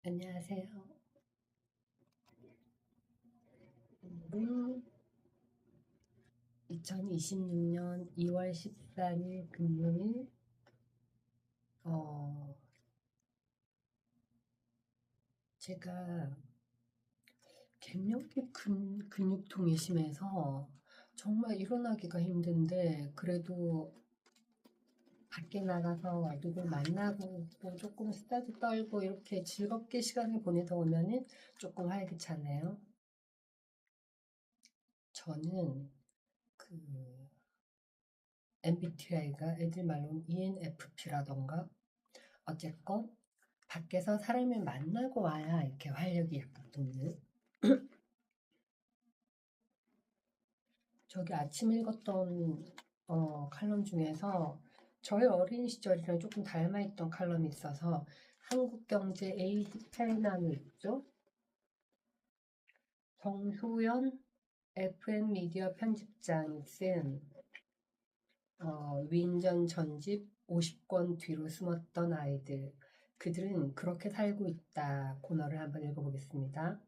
안녕하세요. 오늘은 2026년 2월 14일 금요일, 제가 갱년기 근육통이 심해서 정말 일어나기가 힘든데, 그래도 밖에 나가서 누굴 만나고 뭐 조금 수다도 떨고 이렇게 즐겁게 시간을 보내다 보면은 조금 활기차네요. 저는 그 MBTI가 애들 말로는 ENFP라던가 어쨌건 밖에서 사람을 만나고 와야 이렇게 활력이 약간 돋는. 저기 아침 읽었던 칼럼 중에서 저의 어린 시절이랑 조금 닮아있던 칼럼이 있어서 한국경제 A18나무 있죠? 정소연 FN 미디어 편집장이 쓴 위인전 전집 50권 뒤로 숨었던 아이들, 그들은 그렇게 살고 있다 코너를 한번 읽어보겠습니다.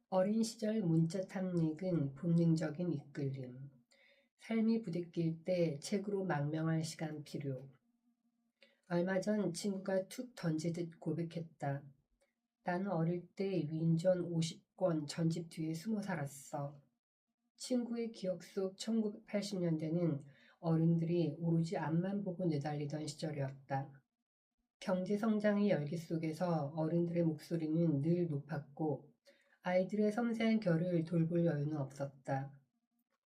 어린 시절 문자 탐닉은 본능적인 이끌림. 삶이 부대낄 때 책으로 망명할 시간 필요. 얼마 전 친구가 툭 던지듯 고백했다. 나는 어릴 때 위인전 50권 전집 뒤에 숨어 살았어. 친구의 기억 속 1980년대는 어른들이 오로지 앞만 보고 내달리던 시절이었다. 경제 성장의 열기 속에서 어른들의 목소리는 늘 높았고 아이들의 섬세한 결을 돌볼 여유는 없었다.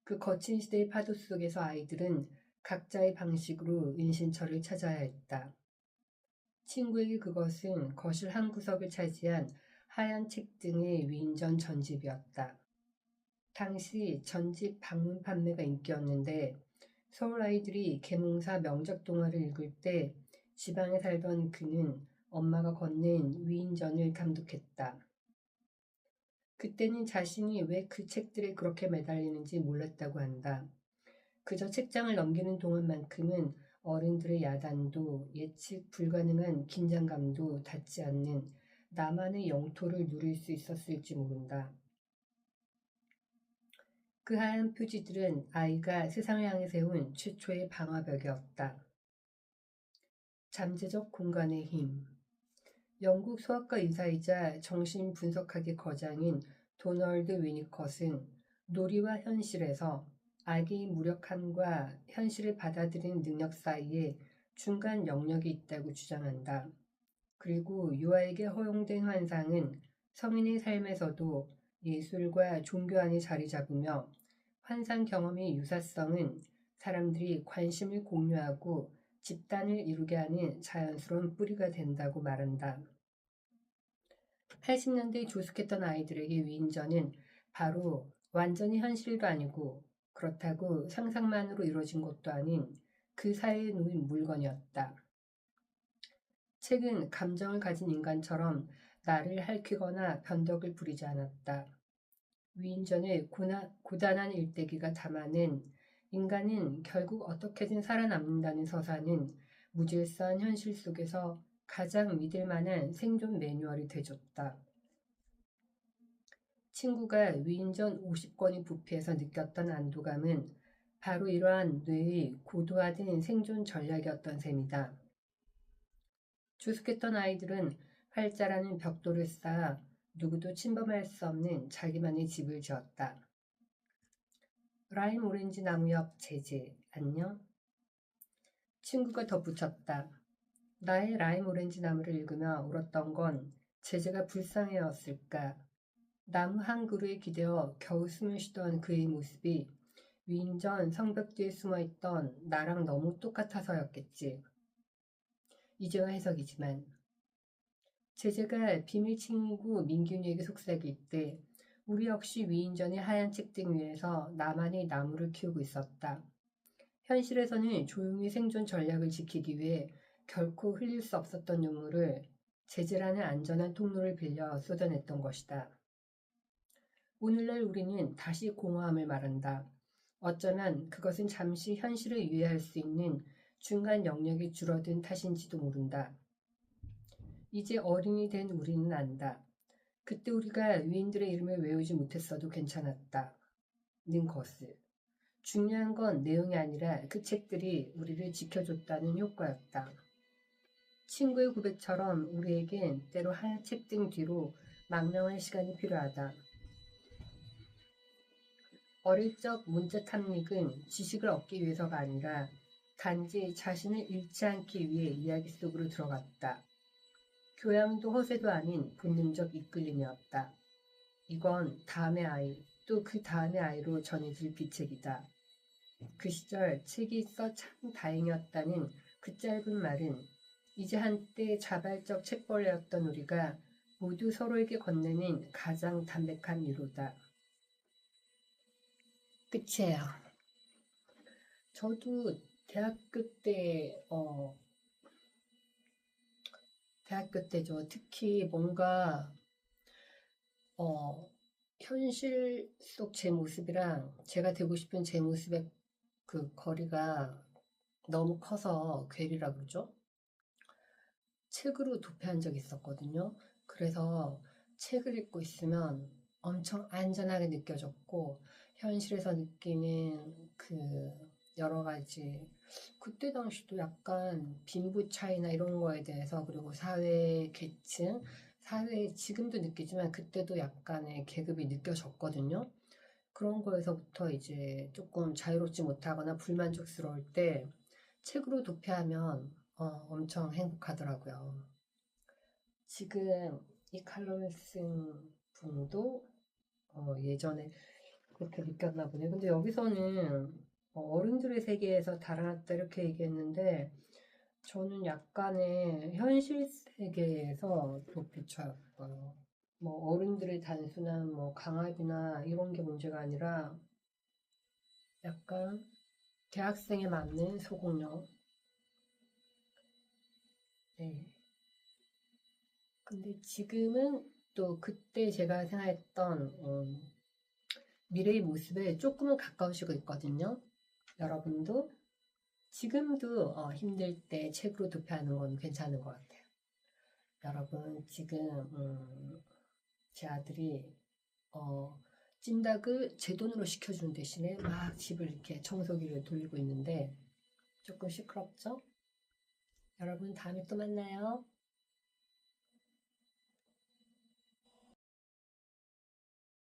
그 거친 시대의 파도 속에서 아이들은 각자의 방식으로 은신처를 찾아야 했다. 친구에게 그것은 거실 한 구석을 차지한 하얀 책 등의 위인전 전집이었다. 당시 전집 방문 판매가 인기였는데 서울 아이들이 계몽사 명작 동화를 읽을 때 지방에 살던 그는 엄마가 건넨 위인전을 감독했다. 그때는 자신이 왜 그 책들에 그렇게 매달리는지 몰랐다고 한다. 그저 책장을 넘기는 동안만큼은 어른들의 야단도 예측 불가능한 긴장감도 닿지 않는 나만의 영토를 누릴 수 있었을지 모른다. 그 하얀 표지들은 아이가 세상을 향해 세운 최초의 방화벽이었다. 잠재적 공간의 힘. 영국 소아과 의사이자 정신분석학의 거장인 도널드 위니컷은 놀이와 현실에서 아기의 무력함과 현실을 받아들이는 능력 사이에 중간 영역이 있다고 주장한다. 그리고 유아에게 허용된 환상은 성인의 삶에서도 예술과 종교 안에 자리 잡으며 환상 경험의 유사성은 사람들이 관심을 공유하고 집단을 이루게 하는 자연스러운 뿌리가 된다고 말한다. 80년대에 조숙했던 아이들에게 위인전은 바로 완전히 현실도 아니고 그렇다고 상상만으로 이루어진 것도 아닌 그 사이에 놓인 물건이었다. 책은 감정을 가진 인간처럼 나를 핥히거나 변덕을 부리지 않았다. 위인전의 고단한 일대기가 담아낸 인간은 결국 어떻게든 살아남는다는 서사는 무질서한 현실 속에서 가장 믿을 만한 생존 매뉴얼이 되줬다. 친구가 위인전 50권이 부패해서 느꼈던 안도감은 바로 이러한 뇌의 고도화된 생존 전략이었던 셈이다. 주숙했던 아이들은 활자라는 벽돌을 쌓아 누구도 침범할 수 없는 자기만의 집을 지었다. 라임 오렌지 나무 옆 제재, 안녕? 친구가 덧붙였다. 나의 라임 오렌지 나무를 읽으며 울었던 건 제재가 불쌍해였을까? 나무 한 그루에 기대어 겨우 숨을 쉬던 그의 모습이 위인전 성벽 뒤에 숨어있던 나랑 너무 똑같아서였겠지. 이제와 해석이지만 제재가 비밀 친구 민균이에게 속삭일 때 우리 역시 위인전의 하얀 책등 위에서 나만의 나무를 키우고 있었다. 현실에서는 조용히 생존 전략을 지키기 위해 결코 흘릴 수 없었던 눈물을 제재라는 안전한 통로를 빌려 쏟아냈던 것이다. 오늘날 우리는 다시 공허함을 말한다. 어쩌면 그것은 잠시 현실을 이해할 수 있는 중간 영역이 줄어든 탓인지도 모른다. 이제 어른이 된 우리는 안다. 그때 우리가 위인들의 이름을 외우지 못했어도 괜찮았다. 는 것을. 중요한 건 내용이 아니라 그 책들이 우리를 지켜줬다는 효과였다. 친구의 고백처럼 우리에겐 때로 한 책 등 뒤로 망명할 시간이 필요하다. 어릴 적 문자 탐닉은 지식을 얻기 위해서가 아니라 단지 자신을 잃지 않기 위해 이야기 속으로 들어갔다. 교양도 허세도 아닌 본능적 이끌림이었다. 이건 다음의 아이, 또 그 다음의 아이로 전해질 비책이다. 그 시절 책이 있어 참 다행이었다는 그 짧은 말은 이제 한때 자발적 책벌레였던 우리가 모두 서로에게 건네는 가장 담백한 위로다. 끝이에요. 저도 대학교 때죠. 특히 뭔가 현실 속 제 모습이랑 제가 되고 싶은 제 모습의 그 거리가 너무 커서 괴리라 그러죠. 책으로 도피한 적이 있었거든요. 그래서 책을 읽고 있으면 엄청 안전하게 느껴졌고 현실에서 느끼는 그 여러 가지 그때 당시도 약간 빈부 차이나 이런 거에 대해서 그리고 사회 계층 사회 지금도 느끼지만 그때도 약간의 계급이 느껴졌거든요. 그런 거에서부터 이제 조금 자유롭지 못하거나 불만족스러울 때 책으로 도피하면 엄청 행복하더라고요. 지금 이 칼럼을 쓴 분도 예전에 그렇게 느꼈나 보네요. 근데 여기서는 어른들의 세계에서 달아났다 이렇게 얘기했는데 저는 약간의 현실 세계에서 도피처였어요. 뭐 어른들의 단순한 뭐 강압이나 이런 게 문제가 아니라 약간 대학생에 맞는 소극력. 네. 근데 지금은 또 그때 제가 생각했던 미래의 모습에 조금은 가까우시고 있거든요. 여러분도 지금도 힘들 때 책으로 도피하는 건 괜찮은 것 같아요. 여러분 지금 제 아들이 찜닭을 제 돈으로 시켜주는 대신에 막 집을 이렇게 청소기를 돌리고 있는데 조금 시끄럽죠? 여러분 다음에 또 만나요.